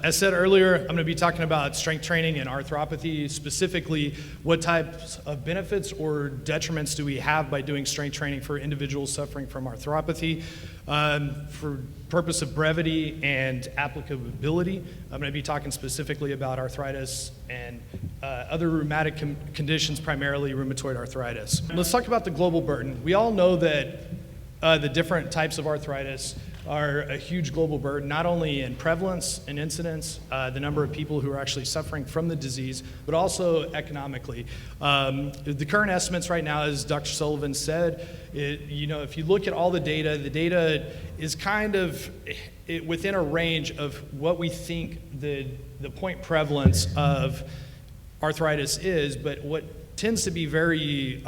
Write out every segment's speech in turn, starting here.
As said earlier, I'm going to be talking about strength training and arthropathy, specifically what types of benefits or detriments do we have by doing strength training for individuals suffering from arthropathy. For purpose of brevity and applicability, I'm going to be talking specifically about arthritis and other rheumatic conditions, primarily rheumatoid arthritis. Let's talk about the global burden. We all know that the different types of arthritis are a huge global burden, not only in prevalence and incidence, the number of people who are actually suffering from the disease, but also economically. The current estimates right now, as Dr. Sullivan said, if you look at all the data is kind of within a range of what we think the point prevalence of arthritis is, but what tends to be very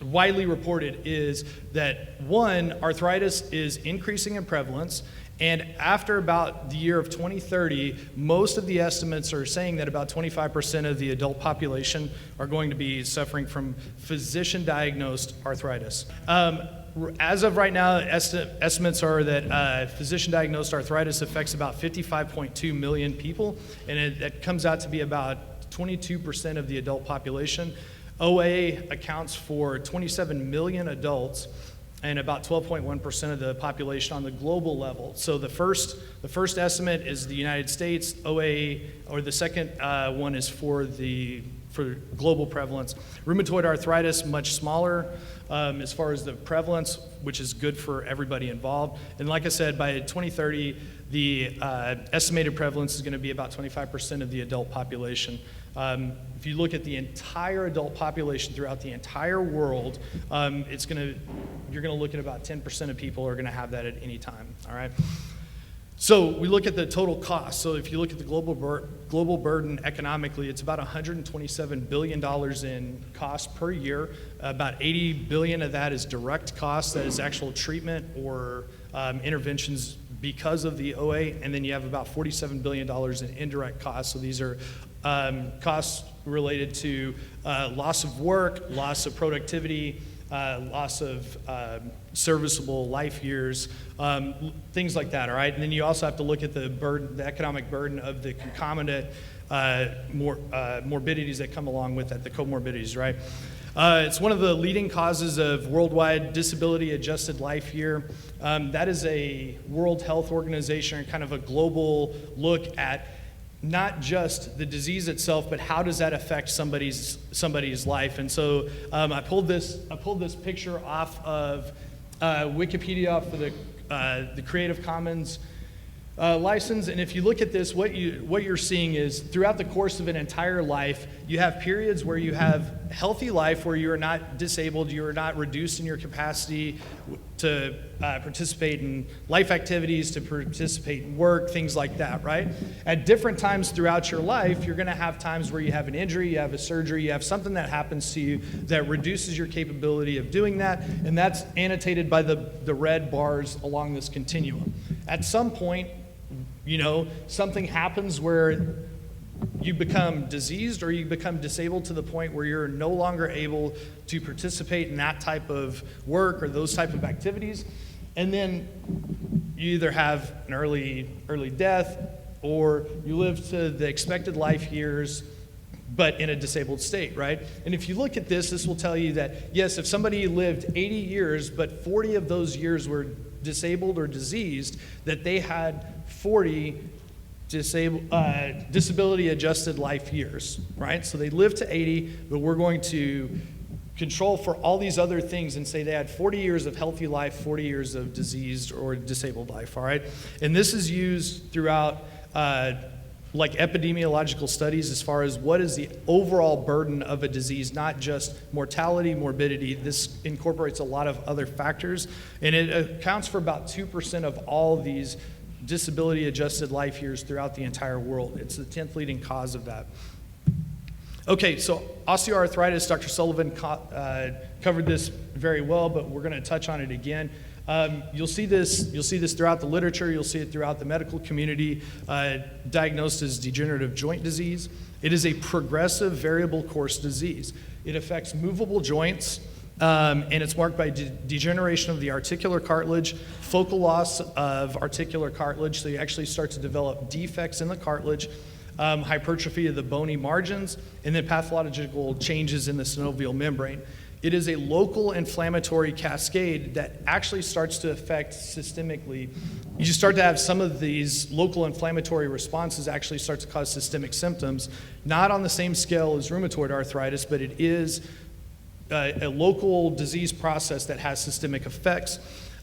widely reported is that, one, arthritis is increasing in prevalence, and after about the year of 2030, most of the estimates are saying that about 25% of the adult population are going to be suffering from physician-diagnosed arthritis. As of right now, estimates are that physician-diagnosed arthritis affects about 55.2 million people, and that comes out to be about 22% of the adult population. OA accounts for 27 million adults and about 12.1% of the population on the global level. So the first estimate is the United States. OA, or the second one, is for global prevalence. Rheumatoid arthritis, much smaller as far as the prevalence, which is good for everybody involved. And like I said, by 2030, the estimated prevalence is going to be about 25% of the adult population. If you look at the entire adult population throughout the entire world, you're going to look at about 10% of people are going to have that at any time. All right. So we look at the total cost. So if you look at the global burden economically, it's about $127 billion in cost per year. About $80 billion of that is direct costs, that is actual treatment or interventions because of the OA, and then you have about $47 billion in indirect costs. So these are costs related to loss of work, loss of productivity, loss of serviceable life years, things like that, all right? And then you also have to look at the economic burden of the concomitant morbidities that come along with that, the comorbidities, right? It's one of the leading causes of worldwide disability-adjusted life year. That is a World Health Organization, kind of a global look at not just the disease itself, but how does that affect somebody's life. And so I pulled this picture off of Wikipedia for the Creative Commons license. And if you look at this, what you're seeing is throughout the course of an entire life, you have periods where you have healthy life, where you are not disabled, you are not reduced in your capacity to participate in life activities, to participate in work, things like that, right? At different times throughout your life, you're going to have times where you have an injury, you have a surgery, you have something that happens to you that reduces your capability of doing that, and that's annotated by the red bars along this continuum. At some point, something happens where you become diseased or you become disabled to the point where you're no longer able to participate in that type of work or those type of activities. And then you either have an early death, or you live to the expected life years, but in a disabled state, right? And if you look at this will tell you that, yes, if somebody lived 80 years, but 40 of those years were disabled or diseased, that they had 40 disability-adjusted life years, right? So they lived to 80, but we're going to control for all these other things and say they had 40 years of healthy life, 40 years of diseased or disabled life, all right? And this is used throughout like epidemiological studies as far as what is the overall burden of a disease, not just mortality, morbidity. This incorporates a lot of other factors, and it accounts for about 2% of all these disability-adjusted life years throughout the entire world. It's the 10th leading cause of that. Okay, so osteoarthritis, Dr. Sullivan covered this very well, but we're going to touch on it again. You'll see this throughout the literature. You'll see it throughout the medical community, diagnosed as degenerative joint disease. It is a progressive variable course disease. It affects movable joints And it's marked by degeneration of the articular cartilage, focal loss of articular cartilage, so you actually start to develop defects in the cartilage, hypertrophy of the bony margins, and then pathological changes in the synovial membrane. It is a local inflammatory cascade that actually starts to affect systemically. You just start to have some of these local inflammatory responses actually start to cause systemic symptoms, not on the same scale as rheumatoid arthritis, but it is a local disease process that has systemic effects.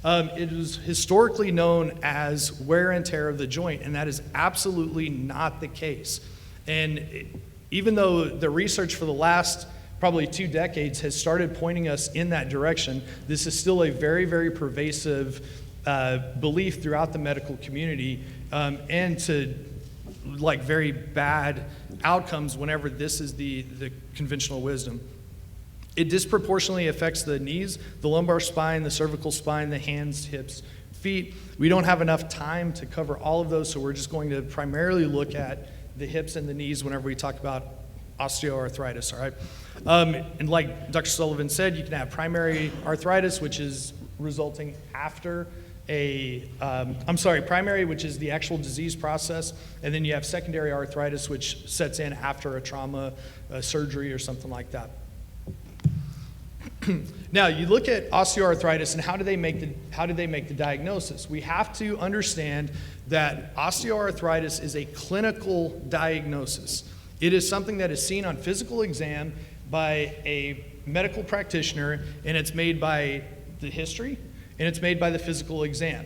It is historically known as wear and tear of the joint, and that is absolutely not the case. And even though the research for the last probably 2 decades has started pointing us in that direction, this is still a very, very pervasive belief throughout the medical community, and to like very bad outcomes whenever this is the conventional wisdom. It disproportionately affects the knees, the lumbar spine, the cervical spine, the hands, hips, feet. We don't have enough time to cover all of those, so we're just going to primarily look at the hips and the knees whenever we talk about osteoarthritis, all right? And like Dr. Sullivan said, you can have primary arthritis, which is resulting after primary, which is the actual disease process, and then you have secondary arthritis, which sets in after a trauma, surgery, or something like that. Now, you look at osteoarthritis and how do they make the diagnosis? We have to understand that osteoarthritis is a clinical diagnosis. It is something that is seen on physical exam by a medical practitioner, and it's made by the history, and it's made by the physical exam.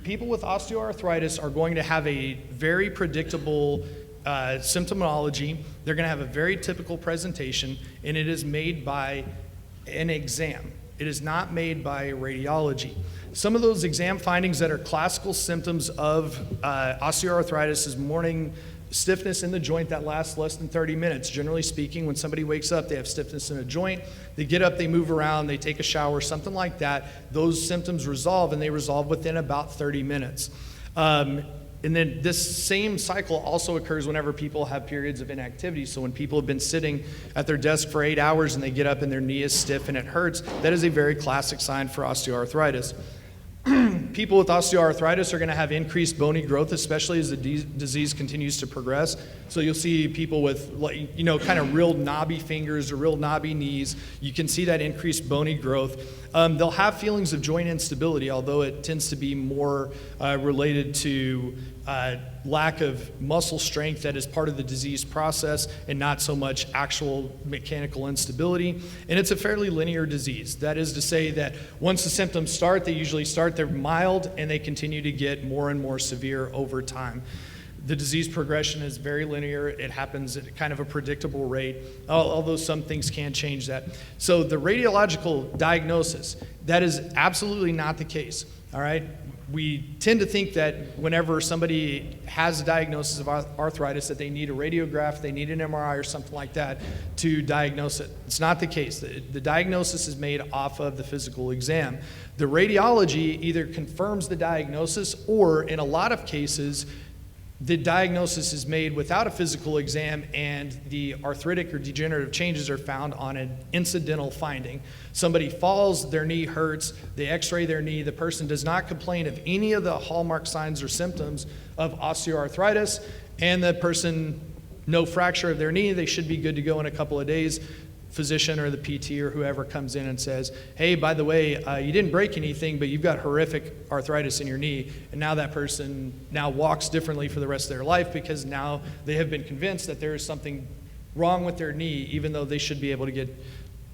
People with osteoarthritis are going to have a very predictable symptomology. They're going to have a very typical presentation, and it is made by an exam. It is not made by radiology. Some of those exam findings that are classical symptoms of osteoarthritis is morning stiffness in the joint that lasts less than 30 minutes. Generally speaking, when somebody wakes up, they have stiffness in a joint, they get up, they move around, they take a shower, something like that. Those symptoms resolve, and they resolve within about 30 minutes. And then this same cycle also occurs whenever people have periods of inactivity. So when people have been sitting at their desk for 8 hours and they get up and their knee is stiff and it hurts, that is a very classic sign for osteoarthritis. People with osteoarthritis are going to have increased bony growth, especially as the disease continues to progress. So you'll see people with, kind of real knobby fingers or real knobby knees. You can see that increased bony growth. They'll have feelings of joint instability, although it tends to be more related to lack of muscle strength that is part of the disease process and not so much actual mechanical instability. And it's a fairly linear disease. That is to say that once the symptoms start, they're mild and they continue to get more and more severe over time. The disease progression is very linear. It happens at kind of a predictable rate, although some things can change that. So the radiological diagnosis, that is absolutely not the case, all right? We tend to think that whenever somebody has a diagnosis of arthritis that they need a radiograph, they need an MRI or something like that to diagnose it. It's not the case. The diagnosis is made off of the physical exam. The radiology either confirms the diagnosis or, in a lot of cases, the diagnosis is made without a physical exam and the arthritic or degenerative changes are found on an incidental finding. Somebody falls, their knee hurts, they x-ray their knee, the person does not complain of any of the hallmark signs or symptoms of osteoarthritis, and the person, no fracture of their knee, they should be good to go in a couple of days. Physician or the PT or whoever comes in and says, hey, by the way, you didn't break anything, but you've got horrific arthritis in your knee, and now that person now walks differently for the rest of their life because now they have been convinced that there is something wrong with their knee, even though they should be able to get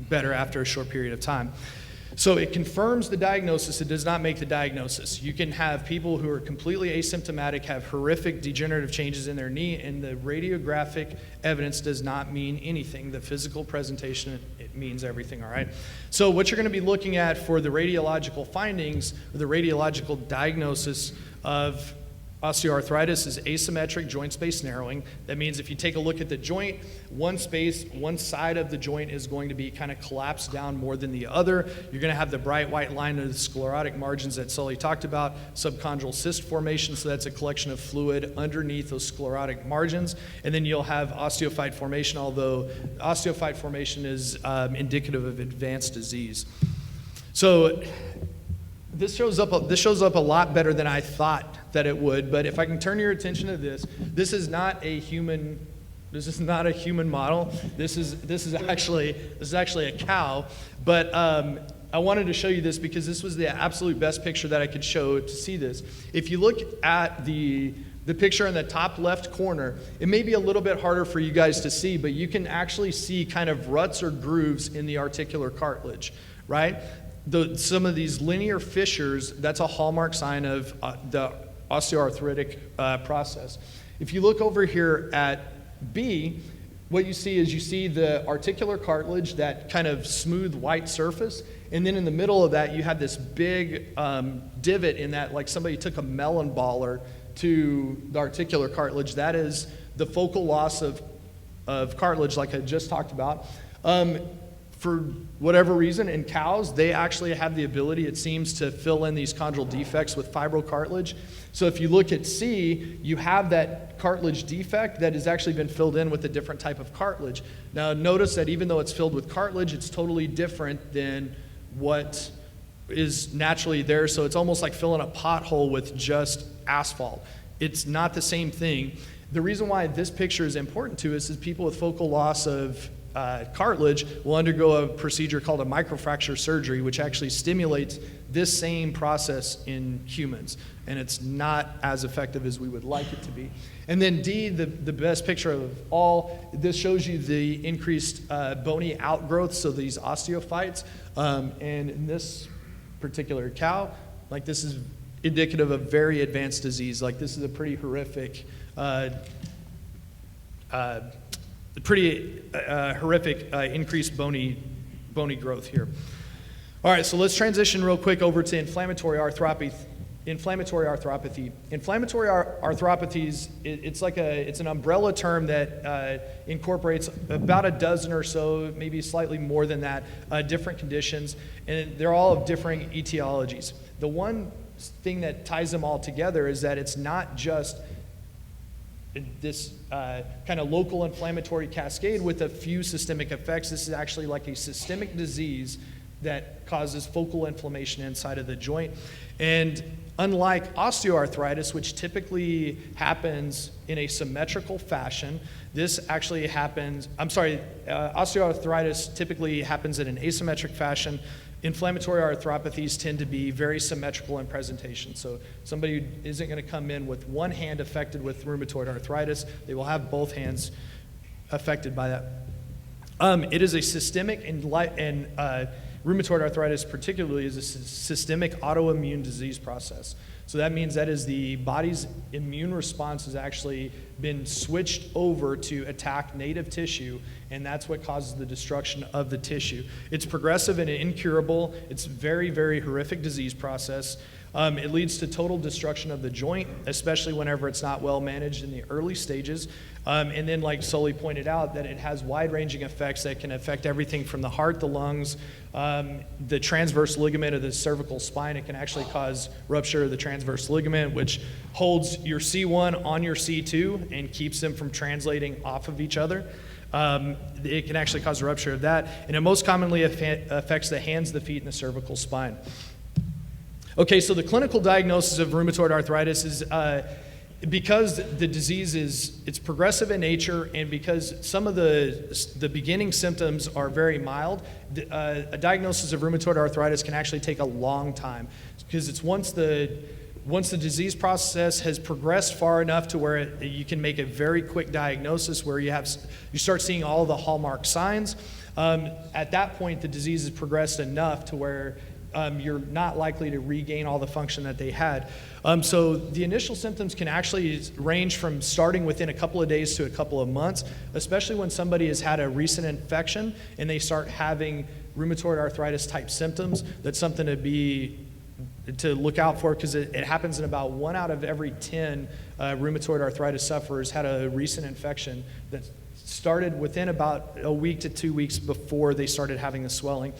better after a short period of time. So it confirms the diagnosis, it does not make the diagnosis. You can have people who are completely asymptomatic have horrific degenerative changes in their knee, and the radiographic evidence does not mean anything. The physical presentation, it means everything, all right? So what you're going to be looking at for the radiological findings, or the radiological diagnosis of Osteoarthritis is asymmetric joint space narrowing. That means if you take a look at the joint, one side of the joint is going to be kind of collapsed down more than the other. You're going to have the bright white line of the sclerotic margins that Sully talked about, subchondral cyst formation, so that's a collection of fluid underneath those sclerotic margins. And then you'll have osteophyte formation, although osteophyte formation is indicative of advanced disease. So this shows up a lot better than I thought that it would, but if I can turn your attention to this, this is not a human model. This is actually a cow, but I wanted to show you this because this was the absolute best picture that I could show to see this. If you look at the picture in the top left corner, it may be a little bit harder for you guys to see, but you can actually see kind of ruts or grooves in the articular cartilage, right? Some of these linear fissures, that's a hallmark sign of the osteoarthritic process. If you look over here at B, what you see is you see the articular cartilage, that kind of smooth white surface, and then in the middle of that you have this big divot in that, like somebody took a melon baller to the articular cartilage. That is the focal loss of cartilage, like I just talked about. For whatever reason, in cows, they actually have the ability, it seems, to fill in these chondral defects with fibrocartilage. So if you look at C, you have that cartilage defect that has actually been filled in with a different type of cartilage. Now notice that even though it's filled with cartilage, it's totally different than what is naturally there. So it's almost like filling a pothole with just asphalt. It's not the same thing. The reason why this picture is important to us is people with focal loss of cartilage will undergo a procedure called a microfracture surgery, which actually stimulates this same process in humans, and it's not as effective as we would like it to be. And then D, the best picture of all, this shows you the increased bony outgrowth, so these osteophytes, and in this particular cow, like this is indicative of very advanced disease. Like this is a pretty horrific increased bony growth here. All right, so let's transition real quick over to inflammatory arthropathy. Inflammatory arthropathies, it's an umbrella term that incorporates about a dozen or so, maybe slightly more than that, different conditions, and they're all of differing etiologies. The one thing that ties them all together is that it's not just this kind of local inflammatory cascade with a few systemic effects. This is actually like a systemic disease that causes focal inflammation inside of the joint. And unlike osteoarthritis, which typically happens in a symmetrical fashion, this actually happens, osteoarthritis typically happens in an asymmetric fashion. Inflammatory arthropathies tend to be very symmetrical in presentation. So somebody isn't going to come in with one hand affected with rheumatoid arthritis. They will have both hands affected by that. It is a systemic, and rheumatoid arthritis particularly is a systemic autoimmune disease process. So that means that is the body's immune response has actually been switched over to attack native tissue, and that's what causes the destruction of the tissue. It's progressive and incurable. It's a very, very horrific disease process. It leads to total destruction of the joint, especially whenever it's not well managed in the early stages. And then, like Sully pointed out, that it has wide-ranging effects that can affect everything from the heart, the lungs, the transverse ligament of the cervical spine. It can actually cause rupture of the transverse ligament, which holds your C1 on your C2 and keeps them from translating off of each other. It can actually cause a rupture of that, and it most commonly affects the hands, the feet, and the cervical spine. Okay, so the clinical diagnosis of rheumatoid arthritis is because the disease it's progressive in nature, and because some of the beginning symptoms are very mild, a diagnosis of rheumatoid arthritis can actually take a long time, because it's once the disease process has progressed far enough to where you can make a very quick diagnosis where you start seeing all the hallmark signs. At that point, the disease has progressed enough to where you're not likely to regain all the function that they had. So the initial symptoms can actually range from starting within a couple of days to a couple of months, especially when somebody has had a recent infection and they start having rheumatoid arthritis type symptoms. That's something to be to look out for, because it happens in about 1 out of every 10 rheumatoid arthritis sufferers had a recent infection that started within about a week to 2 weeks before they started having the swelling.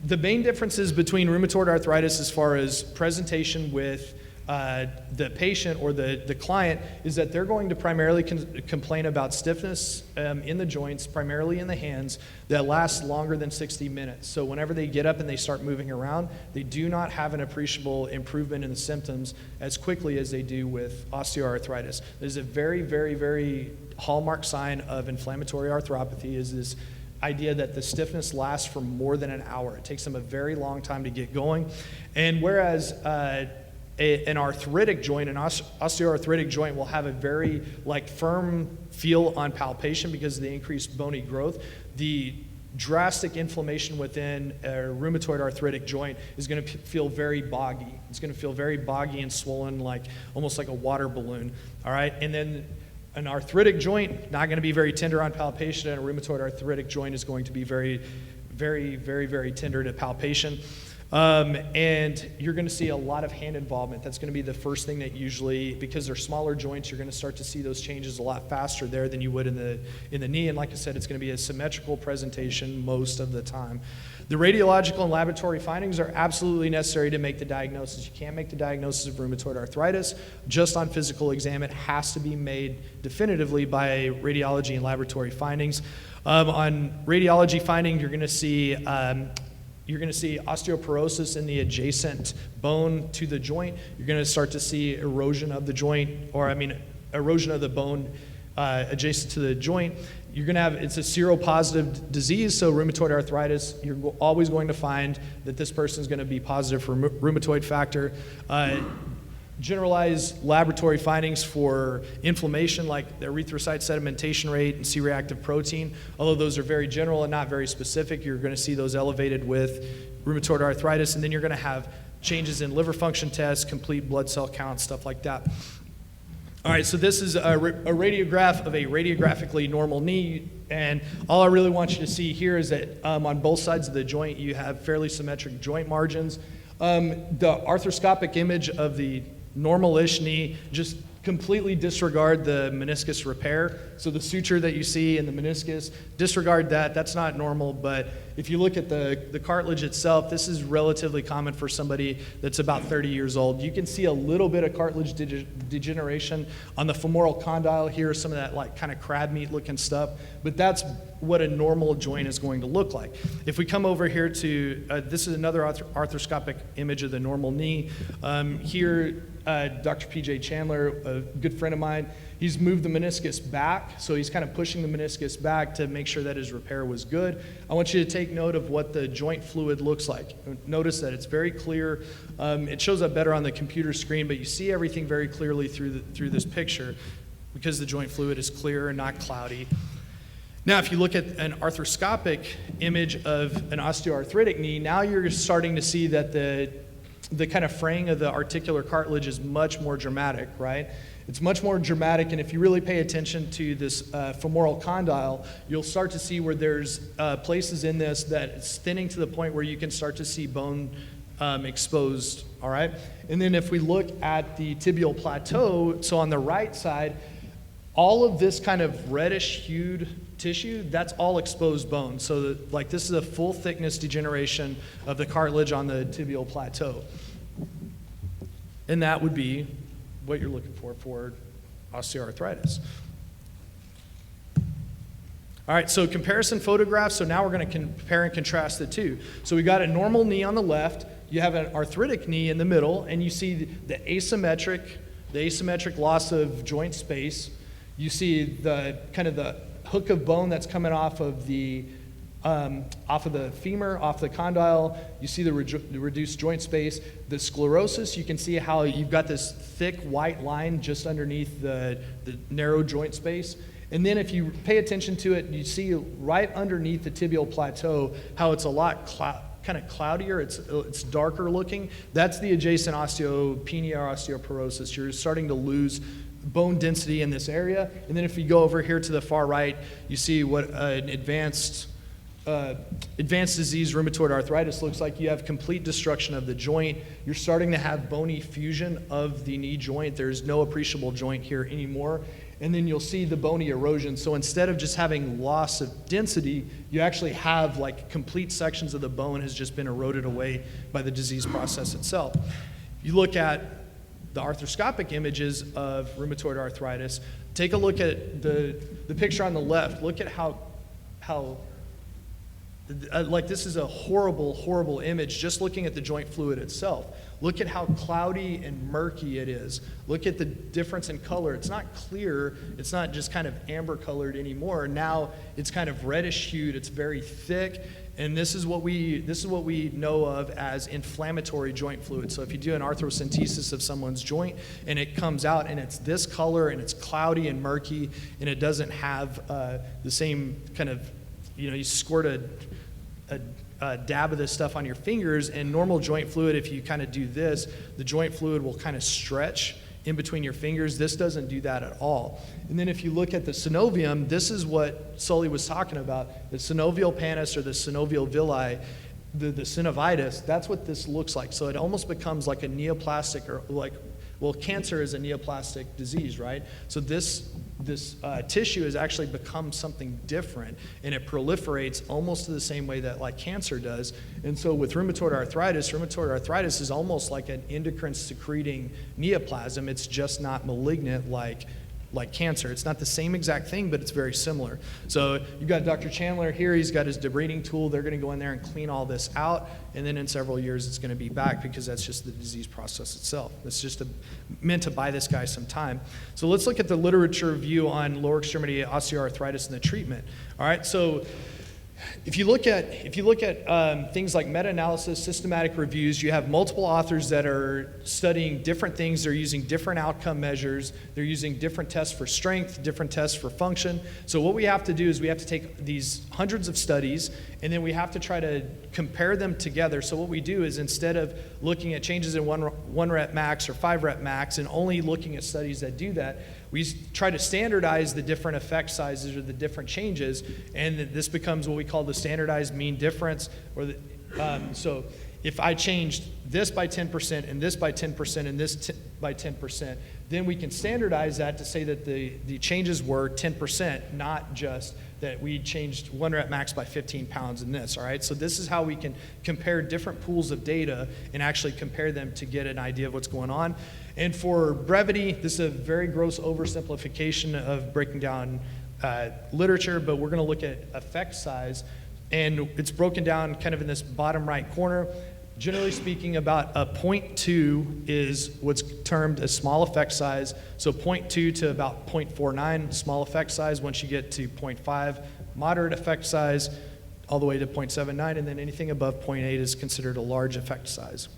The main differences between rheumatoid arthritis as far as presentation with the patient or the client is that they're going to primarily complain about stiffness in the joints, primarily in the hands, that lasts longer than 60 minutes. So whenever they get up and they start moving around, they do not have an appreciable improvement in the symptoms as quickly as they do with osteoarthritis. There's a very, very, very hallmark sign of inflammatory arthropathy is this idea that the stiffness lasts for more than an hour. It takes them a very long time to get going. And whereas an arthritic joint, an osteoarthritic joint will have a very firm feel on palpation because of the increased bony growth. The drastic inflammation within a rheumatoid arthritic joint is going to feel very boggy. It's going to feel very boggy and swollen, almost like a water balloon. All right, and then an arthritic joint, not going to be very tender on palpation, and a rheumatoid arthritic joint is going to be very, very, very, very tender to palpation. And you're going to see a lot of hand involvement. That's going to be the first thing that usually, because they're smaller joints, you're going to start to see those changes a lot faster there than you would in the knee. And like I said, it's going to be a symmetrical presentation most of the time. The radiological and laboratory findings are absolutely necessary to make the diagnosis. You can't make the diagnosis of rheumatoid arthritis just on physical exam. It has to be made definitively by radiology and laboratory findings. On radiology finding, you're going to see osteoporosis in the adjacent bone to the joint. You're going to start to see erosion of the joint, erosion of the bone adjacent to the joint. You're going to have, it's a seropositive disease, so rheumatoid arthritis, you're always going to find that this person is going to be positive for rheumatoid factor. Generalized laboratory findings for inflammation, like the erythrocyte sedimentation rate and C-reactive protein, although those are very general and not very specific, you're going to see those elevated with rheumatoid arthritis, and then you're going to have changes in liver function tests, complete blood cell count, stuff like that. All right, so this is a radiograph of a radiographically normal knee, and all I really want you to see here is that on both sides of the joint you have fairly symmetric joint margins. The arthroscopic image of the normal-ish knee, just completely disregard the meniscus repair. So the suture that you see in the meniscus, disregard that. That's not normal, but if you look at the cartilage itself, this is relatively common for somebody that's about 30 years old. You can see a little bit of cartilage degeneration on the femoral condyle here, some of that kind of crab meat looking stuff, but that's what a normal joint is going to look like. If we come over here to, this is another arthroscopic image of the normal knee. Here, Dr. P.J. Chandler, a good friend of mine, he's moved the meniscus back, so he's kind of pushing the meniscus back to make sure that his repair was good. I want you to take note of what the joint fluid looks like. Notice that it's very clear. It shows up better on the computer screen, but you see everything very clearly through this picture because the joint fluid is clear and not cloudy. Now, if you look at an arthroscopic image of an osteoarthritic knee, now you're starting to see that the kind of fraying of the articular cartilage is much more dramatic, right? It's much more dramatic, and if you really pay attention to this femoral condyle, you'll start to see where there's places in this that it's thinning to the point where you can start to see bone exposed, all right? And then if we look at the tibial plateau, so on the right side, all of this kind of reddish hued tissue, that's all exposed bone. So this is a full thickness degeneration of the cartilage on the tibial plateau. And that would be what you're looking for osteoarthritis. All right, so comparison photographs. So now we're going to compare and contrast the two. So we got a normal knee on the left, you have an arthritic knee in the middle, and you see the asymmetric loss of joint space. You see the kind of the hook of bone that's coming off of the femur, off the condyle. You see the reduced joint space. The sclerosis, you can see how you've got this thick white line just underneath the narrow joint space. And then if you pay attention to it, you see right underneath the tibial plateau how it's a lot kind of cloudier, it's darker looking. That's the adjacent osteopenia or osteoporosis. You're starting to lose bone density in this area. And then if you go over here to the far right, you see what an advanced advanced disease rheumatoid arthritis looks like. You have complete destruction of the joint. You're starting to have bony fusion of the knee joint. There's no appreciable joint here anymore. And then you'll see the bony erosion. So instead of just having loss of density, you actually have like complete sections of the bone has just been eroded away by the disease process itself. You look at the arthroscopic images of rheumatoid arthritis. Take a look at the picture on the left. Look at how like this is a horrible, horrible image just looking at the joint fluid itself. Look at how cloudy and murky it is. Look at the difference in color. It's not clear. It's not just kind of amber colored anymore. Now it's kind of reddish hued. It's very thick. And this is what we know of as inflammatory joint fluid. So if you do an arthrocentesis of someone's joint and it comes out and it's this color and it's cloudy and murky and it doesn't have the same kind of, you squirt a dab of this stuff on your fingers, and normal joint fluid, if you kind of do this, the joint fluid will kind of stretch in between your fingers. This doesn't do that at all. And then if you look at the synovium, this is what Sully was talking about. The synovial pannus or the synovial villi, the synovitis, that's what this looks like. So it almost becomes like a neoplastic, or like, well, cancer is a neoplastic disease, right? So this tissue has actually become something different, and it proliferates almost the same way that like cancer does. And so with rheumatoid arthritis is almost like an endocrine secreting neoplasm. It's just not malignant like cancer. It's not the same exact thing, but it's very similar. So you've got Dr. Chandler here. He's got his debriding tool. They're going to go in there and clean all this out, and then in several years it's going to be back, because that's just the disease process itself. It's just meant to buy this guy some time. So let's look at the literature review on lower extremity osteoarthritis and the treatment. All right, so if you look at things like meta-analysis, systematic reviews, you have multiple authors that are studying different things. They're using different outcome measures. They're using different tests for strength, different tests for function. So what we have to do is we have to take these hundreds of studies, and then we have to try to compare them together. So what we do is, instead of looking at changes in one rep max or 5 rep max and only looking at studies that do that, we try to standardize the different effect sizes or the different changes, and this becomes what we call the standardized mean difference. So if I changed this by 10% and this by 10% and this by 10%, then we can standardize that to say that the changes were 10%, not just that we changed 1 rep max by 15 pounds in this, all right? So this is how we can compare different pools of data and actually compare them to get an idea of what's going on. And for brevity, this is a very gross oversimplification of breaking down literature, but we're gonna look at effect size, and it's broken down kind of in this bottom right corner. Generally speaking, about a 0.2 is what's termed a small effect size. So 0.2 to about 0.49, small effect size. Once you get to 0.5, moderate effect size, all the way to 0.79, and then anything above 0.8 is considered a large effect size.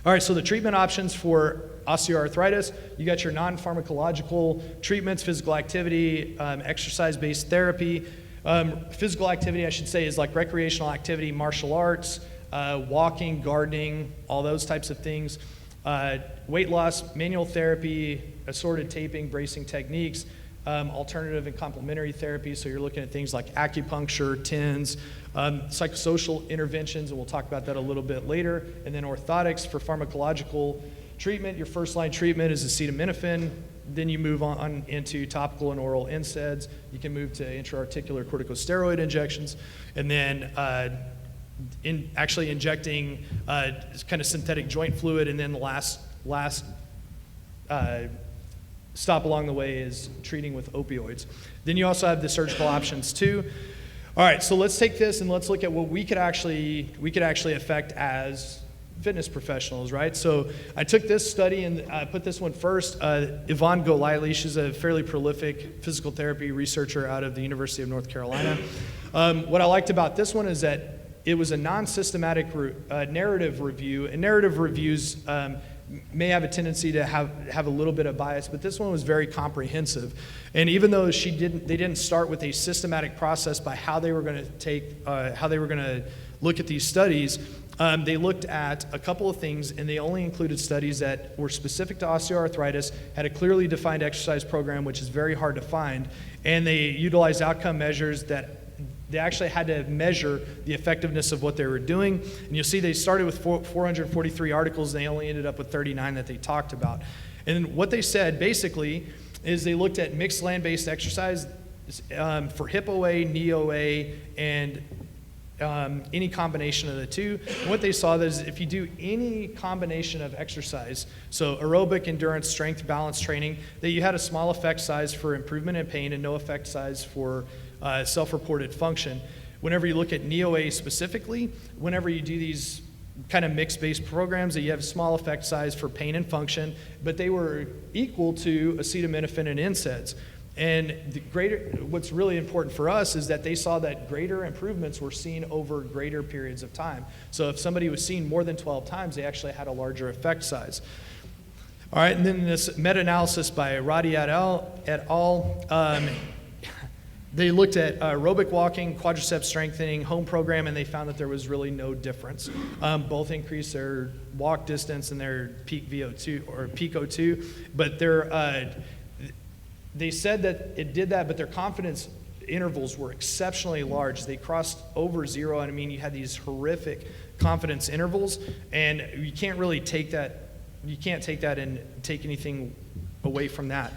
All right, so the treatment options for osteoarthritis, you got your non-pharmacological treatments, physical activity, exercise-based therapy. Physical activity, I should say, is like recreational activity, martial arts, walking, gardening, all those types of things. Weight loss, manual therapy, assorted taping, bracing techniques, alternative and complementary therapy. So you're looking at things like acupuncture, TENS, psychosocial interventions, and we'll talk about that a little bit later. And then orthotics for pharmacological treatment. Your first line treatment is acetaminophen. Then you move on into topical and oral NSAIDs. You can move to intra-articular corticosteroid injections. And then actually injecting kind of synthetic joint fluid, and then the last stop along the way is treating with opioids. Then you also have the surgical options too. All right, so let's take this and let's look at what we could actually affect as fitness professionals, right? So I took this study and I put this one first. Yvonne Golightly, she's a fairly prolific physical therapy researcher out of the University of North Carolina. What I liked about this one is that it was a non-systematic narrative review, and narrative reviews may have a tendency to have a little bit of bias, but this one was very comprehensive. And even though they didn't start with a systematic process by how they were going to look at these studies, they looked at a couple of things, and they only included studies that were specific to osteoarthritis, had a clearly defined exercise program, which is very hard to find, and they utilized outcome measures that they actually had to measure the effectiveness of what they were doing. And you'll see they started with 443 articles, and they only ended up with 39 that they talked about. And what they said basically is they looked at mixed land-based exercise for hip OA, knee OA, and any combination of the two. And what they saw is if you do any combination of exercise, so aerobic, endurance, strength, balance training, that you had a small effect size for improvement in pain and no effect size for self-reported function. Whenever you look at knee OA specifically, whenever you do these kind of mixed-based programs, that you have small effect size for pain and function, but they were equal to acetaminophen and NSAIDs. And what's really important for us is that they saw that greater improvements were seen over greater periods of time. So if somebody was seen more than 12 times, they actually had a larger effect size. All right, and then this meta-analysis by Radiographs et al. They looked at aerobic walking, quadriceps strengthening, home program, and they found that there was really no difference. Both increased their walk distance and their peak VO2 or peak O2, but they said that it did that, but their confidence intervals were exceptionally large. They crossed over zero, and I mean, you had these horrific confidence intervals, and you can't really take that. You can't take that and take anything away from that.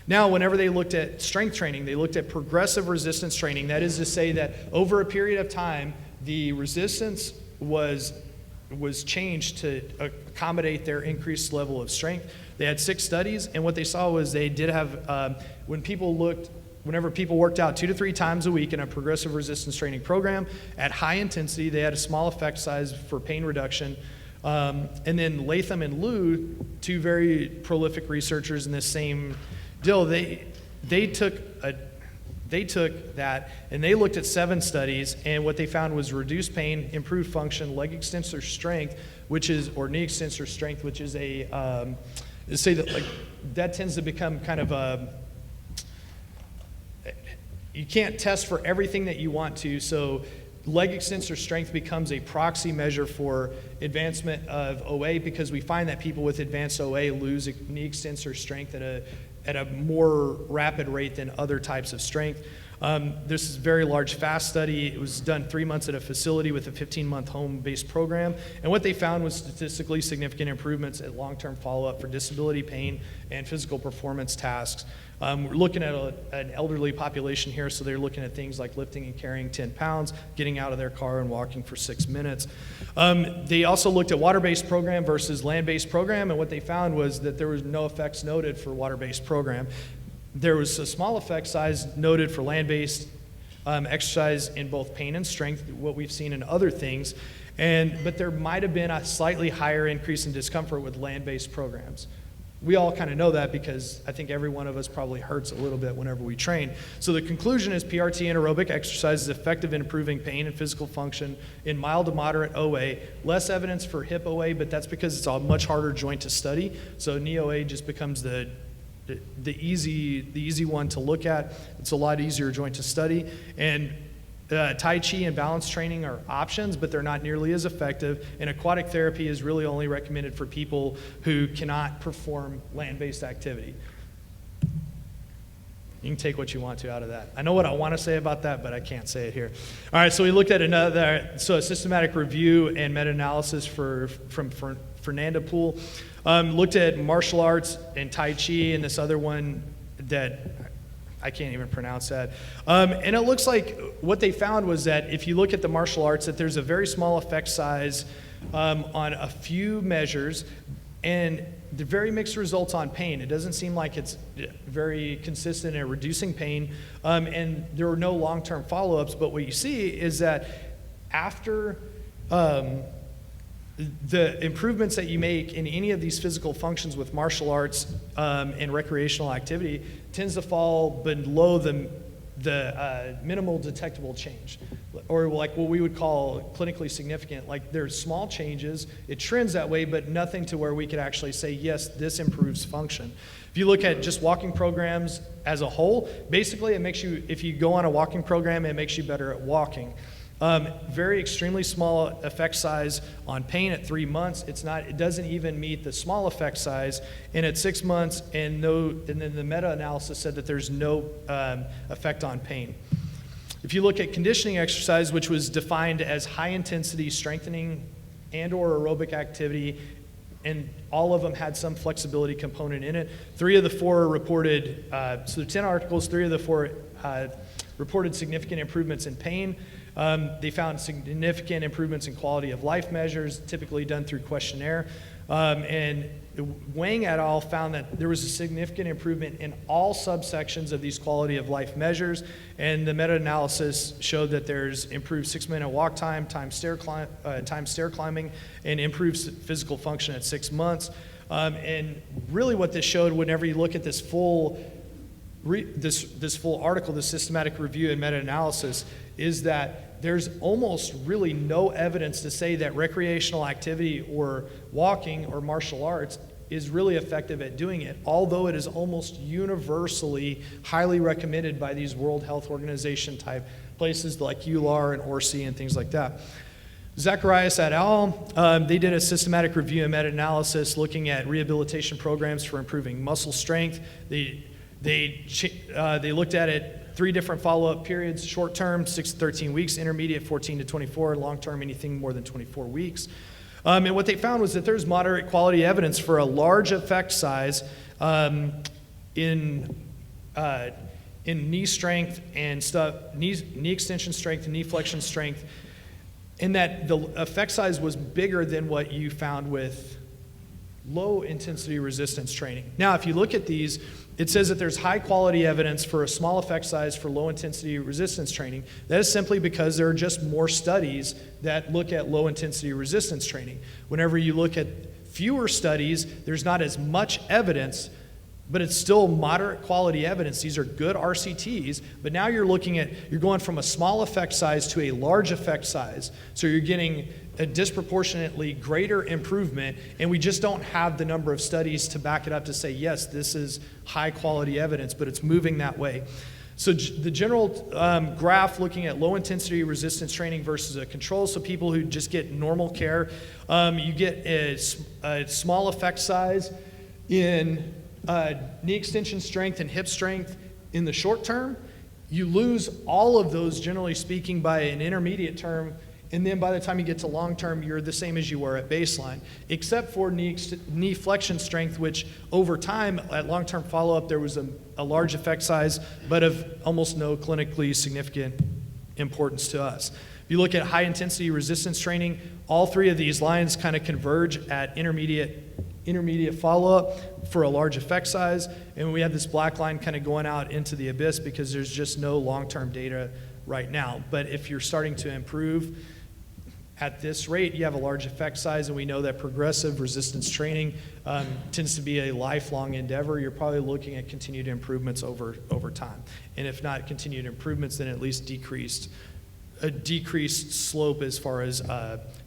Now, whenever they looked at strength training, they looked at progressive resistance training. That is to say that over a period of time, the resistance was changed to accommodate their increased level of strength. They had 6 studies, and what they saw was they did have, whenever people worked out 2 to 3 times a week in a progressive resistance training program at high intensity, they had a small effect size for pain reduction. And then Latham and Liu, 2 very prolific researchers in this same deal, they took that and they looked at 7 studies, and what they found was reduced pain, improved function, leg extensor strength, or knee extensor strength, which is that tends to become kind of you can't test for everything that you want to, so leg extensor strength becomes a proxy measure for advancement of OA, because we find that people with advanced OA lose knee extensor strength at a more rapid rate than other types of strength. This is a very large, fast study. It was done 3 months at a facility with a 15-month home-based program. And what they found was statistically significant improvements at long-term follow-up for disability, pain, and physical performance tasks. We're looking at an elderly population here, so they're looking at things like lifting and carrying 10 pounds, getting out of their car and walking for 6 minutes. They also looked at water-based program versus land-based program, and what they found was that there was no effects noted for water-based program. There was a small effect size noted for land-based exercise in both pain and strength, what we've seen in other things, but there might have been a slightly higher increase in discomfort with land-based programs. We all kind of know that because I think every one of us probably hurts a little bit whenever we train. So the conclusion is PRT and aerobic exercise is effective in improving pain and physical function in mild to moderate OA. Less evidence for hip OA, but that's because it's a much harder joint to study. So knee OA just becomes the easy one to look at. It's a lot easier joint to study. And Tai Chi and balance training are options, but they're not nearly as effective. And aquatic therapy is really only recommended for people who cannot perform land-based activity. You can take what you want to out of that. I know what I want to say about that, but I can't say it here. All right, so we looked at a systematic review and meta-analysis from Fernanda Poole. Looked at martial arts and Tai Chi and this other one that I can't even pronounce that. And it looks like what they found was that if you look at the martial arts, that there's a very small effect size on a few measures, and the very mixed results on pain. It doesn't seem like it's very consistent in reducing pain, and there were no long-term follow-ups, but what you see is that after the improvements that you make in any of these physical functions with martial arts and recreational activity tends to fall below the minimal detectable change, or like what we would call clinically significant. Like there's small changes, it trends that way, but nothing to where we could actually say, yes, this improves function. If you look at just walking programs as a whole, basically it makes you, if you go on a walking program, it makes you better at walking. Very extremely small effect size on pain at 3 months. It doesn't even meet the small effect size. And at 6 months, and then the meta-analysis said that there's no effect on pain. If you look at conditioning exercise, which was defined as high-intensity strengthening and/or aerobic activity, and all of them had some flexibility component in it. 3 of the 4 reported, so the 10 articles, 3 of the 4 reported significant improvements in pain. They found significant improvements in quality of life measures, typically done through questionnaire. And Wang et al. Found that there was a significant improvement in all subsections of these quality of life measures, and the meta-analysis showed that there's improved 6-minute walk time, time stair climbing, and improved physical function at 6 months. And really what this showed, whenever you look at this full article, the systematic review and meta-analysis, is that there's almost really no evidence to say that recreational activity or walking or martial arts is really effective at doing it, although it is almost universally highly recommended by these World Health Organization type places like EULAR and ORSI and things like that. Zacharias et al., they did a systematic review and meta-analysis looking at rehabilitation programs for improving muscle strength. They looked at it 3 different follow-up periods: short-term, 6 to 13 weeks; intermediate, 14 to 24; long-term, anything more than 24 weeks. And what they found was that there's moderate quality evidence for a large effect size in knee strength and stuff, knee extension strength and knee flexion strength, and that the effect size was bigger than what you found with low intensity resistance training. Now, if you look at these, it says that there's high quality evidence for a small effect size for low intensity resistance training. That is simply because there are just more studies that look at low intensity resistance training. Whenever you look at fewer studies, there's not as much evidence, but it's still moderate quality evidence. These are good RCTs, but now you're going from a small effect size to a large effect size. So you're getting a disproportionately greater improvement, and we just don't have the number of studies to back it up to say, yes, this is high quality evidence, but it's moving that way. So the general graph looking at low intensity resistance training versus a control, so people who just get normal care, you get a small effect size in knee extension strength and hip strength in the short term. You lose all of those, generally speaking, by an intermediate term, and then by the time you get to long term, you're the same as you were at baseline, except for knee flexion strength, which over time, at long-term follow-up, there was a large effect size, but of almost no clinically significant importance to us. If you look at high-intensity resistance training, all 3 of these lines kind of converge at intermediate follow-up for a large effect size, and we have this black line kind of going out into the abyss because there's just no long-term data right now. But if you're starting to improve at this rate, you have a large effect size, and we know that progressive resistance training tends to be a lifelong endeavor. You're probably looking at continued improvements over time. And if not continued improvements, then at least a decreased slope as far as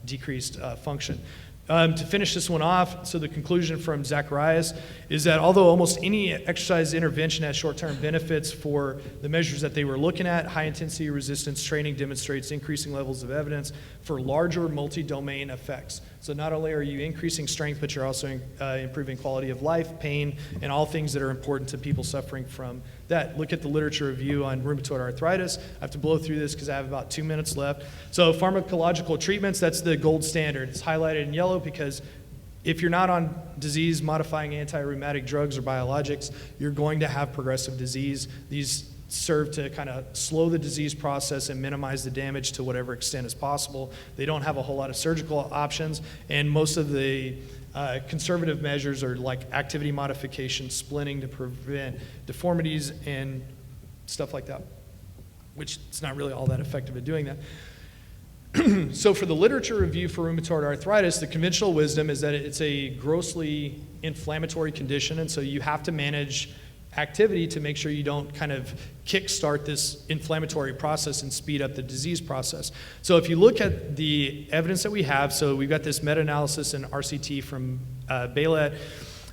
decreased function. To finish this one off, so the conclusion from Zacharias is that although almost any exercise intervention has short-term benefits for the measures that they were looking at, high-intensity resistance training demonstrates increasing levels of evidence for larger multi-domain effects. So not only are you increasing strength, but you're also improving quality of life, pain, and all things that are important to people suffering from that. Look at the literature review on rheumatoid arthritis. I have to blow through this because I have about 2 minutes left. So pharmacological treatments, that's the gold standard. It's highlighted in yellow because if you're not on disease-modifying anti-rheumatic drugs or biologics, you're going to have progressive disease. These serve to kind of slow the disease process and minimize the damage to whatever extent is possible. They don't have a whole lot of surgical options, and most of the conservative measures are like activity modification, splinting to prevent deformities and stuff like that, which it's not really all that effective at doing that. So for the literature review for rheumatoid arthritis, the conventional wisdom is that it's a grossly inflammatory condition, and so you have to manage activity to make sure you don't kind of kickstart this inflammatory process and speed up the disease process. So if you look at the evidence that we have, so we've got this meta-analysis in RCT from Baylet.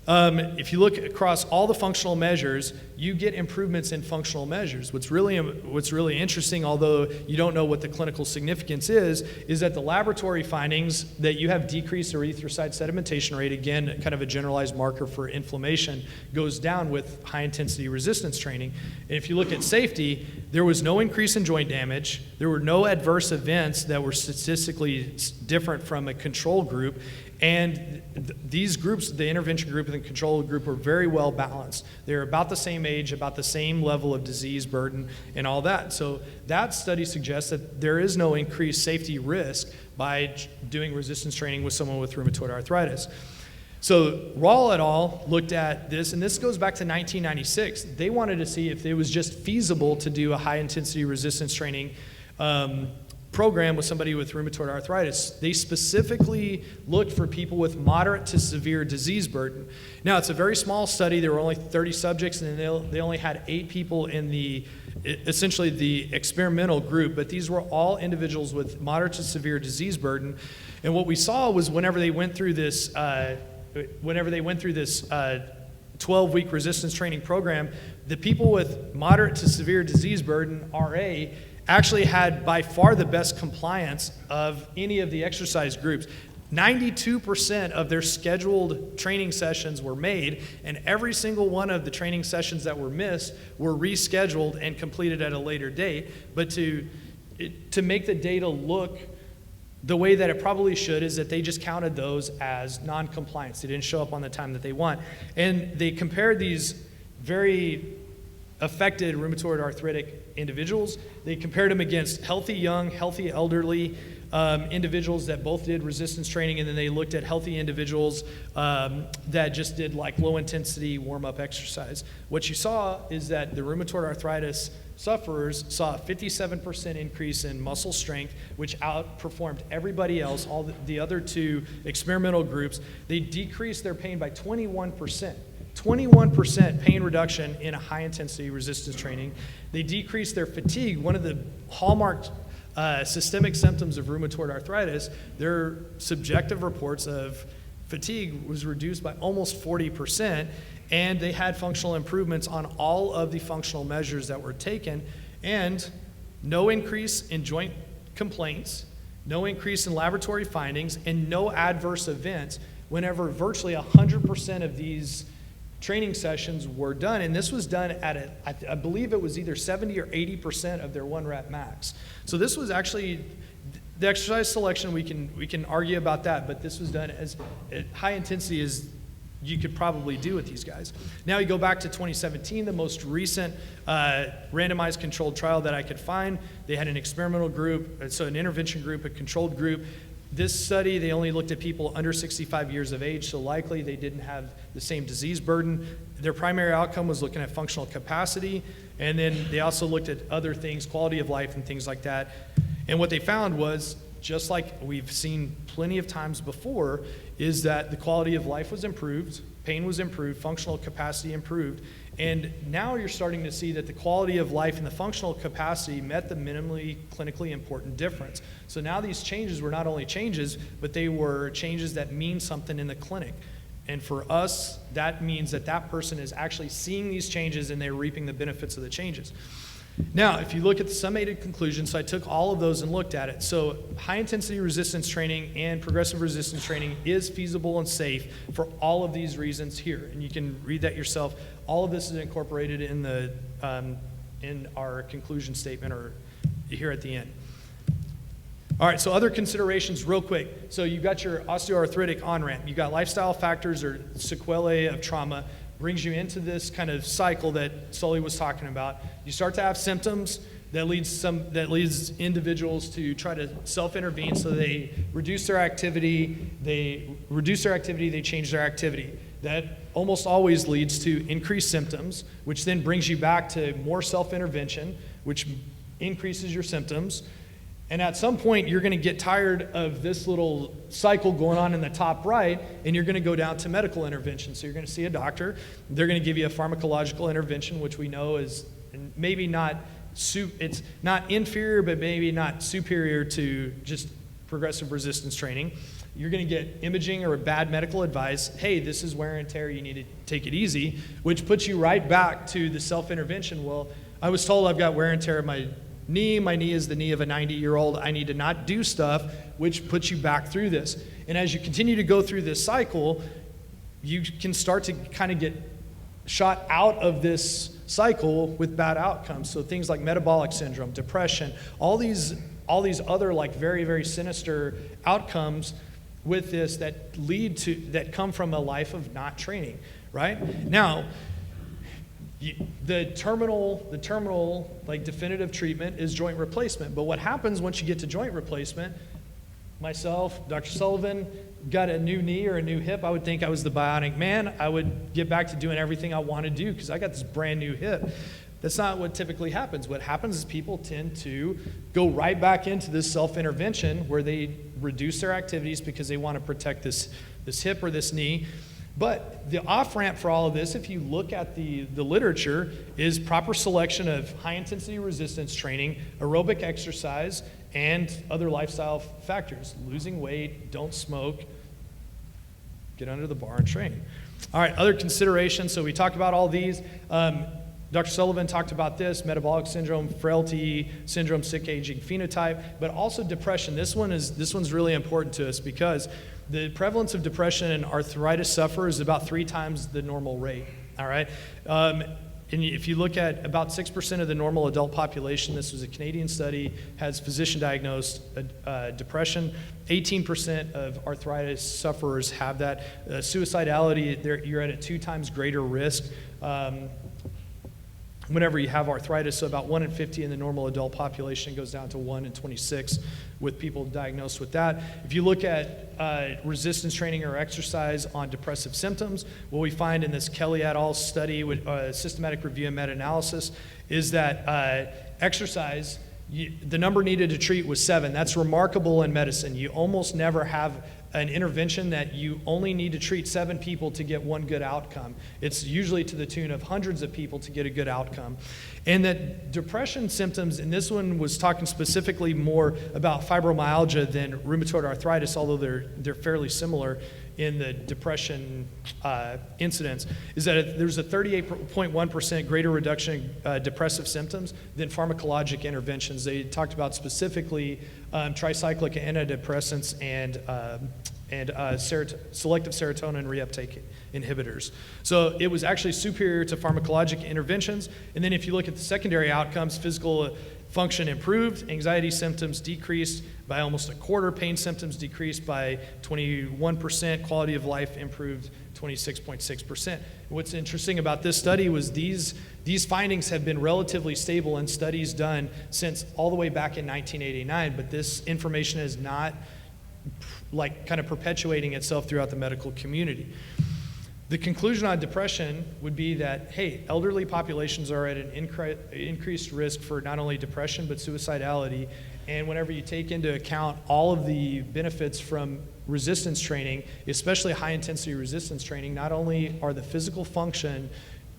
If you look across all the functional measures, you get improvements in functional measures. What's really interesting, although you don't know what the clinical significance is that the laboratory findings that you have decreased erythrocyte sedimentation rate, again, kind of a generalized marker for inflammation, goes down with high-intensity resistance training. And if you look at safety, there was no increase in joint damage. There were no adverse events that were statistically different from a control group. And these groups, the intervention group and the control group, were very well balanced. They're about the same age, about the same level of disease burden and all that. So that study suggests that there is no increased safety risk by doing resistance training with someone with rheumatoid arthritis. So Rawl et al. Looked at this, and this goes back to 1996. They wanted to see if it was just feasible to do a high-intensity resistance training program with somebody with rheumatoid arthritis. They specifically looked for people with moderate to severe disease burden. Now, it's a very small study. There were only 30 subjects, and they only had 8 people in essentially the experimental group, but these were all individuals with moderate to severe disease burden. And what we saw was whenever they went through this 12-week resistance training program, the people with moderate to severe disease burden, RA, actually had by far the best compliance of any of the exercise groups. 92% of their scheduled training sessions were made, and every single one of the training sessions that were missed were rescheduled and completed at a later date. But to make the data look the way that it probably should is that they just counted those as non-compliance. They didn't show up on the time that they want. And they compared these very affected rheumatoid arthritic individuals. They compared them against healthy young, healthy elderly individuals that both did resistance training, and then they looked at healthy individuals that just did like low intensity warm-up exercise. What you saw is that the rheumatoid arthritis sufferers saw a 57% increase in muscle strength, which outperformed everybody else, all the other 2 experimental groups. They decreased their pain by 21%. 21% pain reduction in a high-intensity resistance training. They decreased their fatigue. One of the hallmark systemic symptoms of rheumatoid arthritis, their subjective reports of fatigue was reduced by almost 40%, and they had functional improvements on all of the functional measures that were taken, and no increase in joint complaints, no increase in laboratory findings, and no adverse events whenever virtually 100% of these training sessions were done. And this was done at I believe it was either 70 or 80% of their 1 rep max. So this was actually the exercise selection. We can argue about that, but this was done as high intensity as you could probably do with these guys. Now you go back to 2017, the most recent randomized controlled trial that I could find. They had an experimental group, so an intervention group, a controlled group. This study, they only looked at people under 65 years of age, so likely they didn't have the same disease burden. Their primary outcome was looking at functional capacity, and then they also looked at other things, quality of life and things like that. And what they found was, just like we've seen plenty of times before, is that the quality of life was improved, pain was improved, functional capacity improved, and now you're starting to see that the quality of life and the functional capacity met the minimally clinically important difference. So now these changes were not only changes, but they were changes that mean something in the clinic. And for us, that means that that person is actually seeing these changes and they're reaping the benefits of the changes. Now, if you look at the summated conclusions, so I took all of those and looked at it. So high-intensity resistance training and progressive resistance training is feasible and safe for all of these reasons here. And you can read that yourself. All of this is incorporated in our conclusion statement or here at the end. All right, so other considerations real quick. So you've got your osteoarthritic on-ramp. You've got lifestyle factors or sequelae of trauma. Brings you into this kind of cycle that Sully was talking about. You start to have symptoms that leads individuals to try to self-intervene, so they reduce their activity, they change their activity. That almost always leads to increased symptoms, which then brings you back to more self-intervention, which increases your symptoms. And at some point, you're going to get tired of this little cycle going on in the top right, and you're going to go down to medical intervention. So you're going to see a doctor. They're going to give you a pharmacological intervention, which we know is maybe not, it's not inferior, but maybe not superior to just progressive resistance training. You're going to get imaging or bad medical advice. Hey, this is wear and tear. You need to take it easy, which puts you right back to the self-intervention. Well, I was told I've got wear and tear in my knee. My knee is the knee of a 90-year-old. I need to not do stuff, which puts you back through this. And as you continue to go through this cycle, you can start to kind of get shot out of this cycle with bad outcomes. So things like metabolic syndrome, depression, all these other like very, very sinister outcomes with this that come from a life of not training, right? Now, the terminal like definitive treatment is joint replacement. But what happens once you get to joint replacement, myself, Dr. Sullivan, got a new knee or a new hip, I would think I was the bionic man. I would get back to doing everything I want to do because I got this brand new hip. That's not what typically happens. What happens is people tend to go right back into this self-intervention where they reduce their activities because they want to protect this hip or this knee. But the off-ramp for all of this, if you look at the literature, is proper selection of high-intensity resistance training, aerobic exercise, and other lifestyle factors. Losing weight, don't smoke, get under the bar and train. All right, other considerations. So we talked about all these. Dr. Sullivan talked about this, metabolic syndrome, frailty syndrome, sick aging phenotype, but also depression. This one's really important to us because the prevalence of depression in arthritis sufferers is about 3 times the normal rate, all right? And if you look at about 6% of the normal adult population, this was a Canadian study, has physician-diagnosed depression. 18% of arthritis sufferers have that. Suicidality, you're at a 2 times greater risk whenever you have arthritis. So about 1 in 50 in the normal adult population goes down to 1 in 26 with people diagnosed with that. If you look at resistance training or exercise on depressive symptoms, what we find in this Kelly et al. Study with systematic review and meta-analysis is that exercise, the number needed to treat was 7. That's remarkable in medicine. You almost never have an intervention that you only need to treat 7 people to get 1 good outcome. It's usually to the tune of hundreds of people to get a good outcome. And that depression symptoms, and this one was talking specifically more about fibromyalgia than rheumatoid arthritis, although they're fairly similar in the depression incidence, is that there's a 38.1% greater reduction in depressive symptoms than pharmacologic interventions. They talked about specifically tricyclic antidepressants and selective serotonin reuptake inhibitors. So it was actually superior to pharmacologic interventions. And then if you look at the secondary outcomes, physical function improved, anxiety symptoms decreased by almost a quarter, pain symptoms decreased by 21%, quality of life improved 26.6%. What's interesting about this study was these findings have been relatively stable in studies done since all the way back in 1989, but this information is not like kind of perpetuating itself throughout the medical community. The conclusion on depression would be that, hey, elderly populations are at an increased risk for not only depression but suicidality. And whenever you take into account all of the benefits from resistance training, especially high-intensity resistance training, not only are the physical function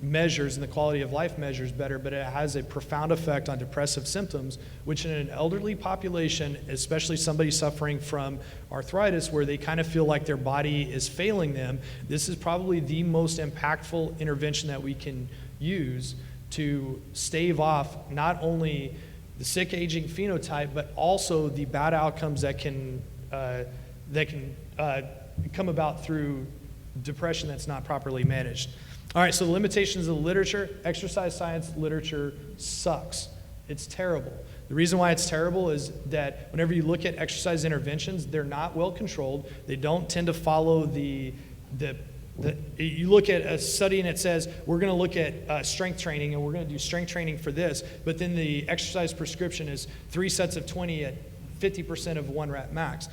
measures and the quality of life measures better, but it has a profound effect on depressive symptoms, which in an elderly population, especially somebody suffering from arthritis where they kind of feel like their body is failing them, this is probably the most impactful intervention that we can use to stave off not only the sick aging phenotype, but also the bad outcomes that can come about through depression that's not properly managed. All right, so the limitations of the literature, exercise science literature sucks. It's terrible. The reason why it's terrible is that whenever you look at exercise interventions, they're not well controlled. They don't tend to follow you look at a study and it says, we're going to look at strength training and we're going to do strength training for this, but then the exercise prescription is 3 sets of 20 at 50% of 1 rep max.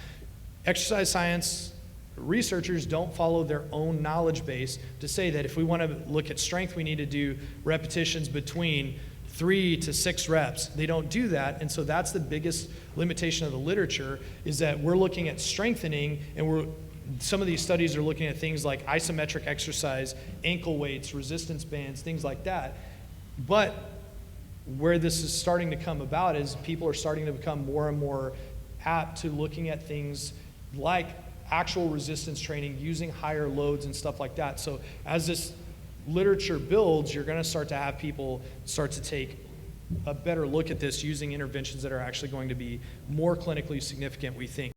Exercise science researchers don't follow their own knowledge base to say that if we want to look at strength, we need to do repetitions between 3 to 6 reps. They don't do that, and so that's the biggest limitation of the literature, is that we're looking at strengthening, and some of these studies are looking at things like isometric exercise, ankle weights, resistance bands, things like that. But where this is starting to come about is people are starting to become more and more apt to looking at things like actual resistance training, using higher loads and stuff like that. So as this literature builds, you're going to start to have people start to take a better look at this using interventions that are actually going to be more clinically significant, we think.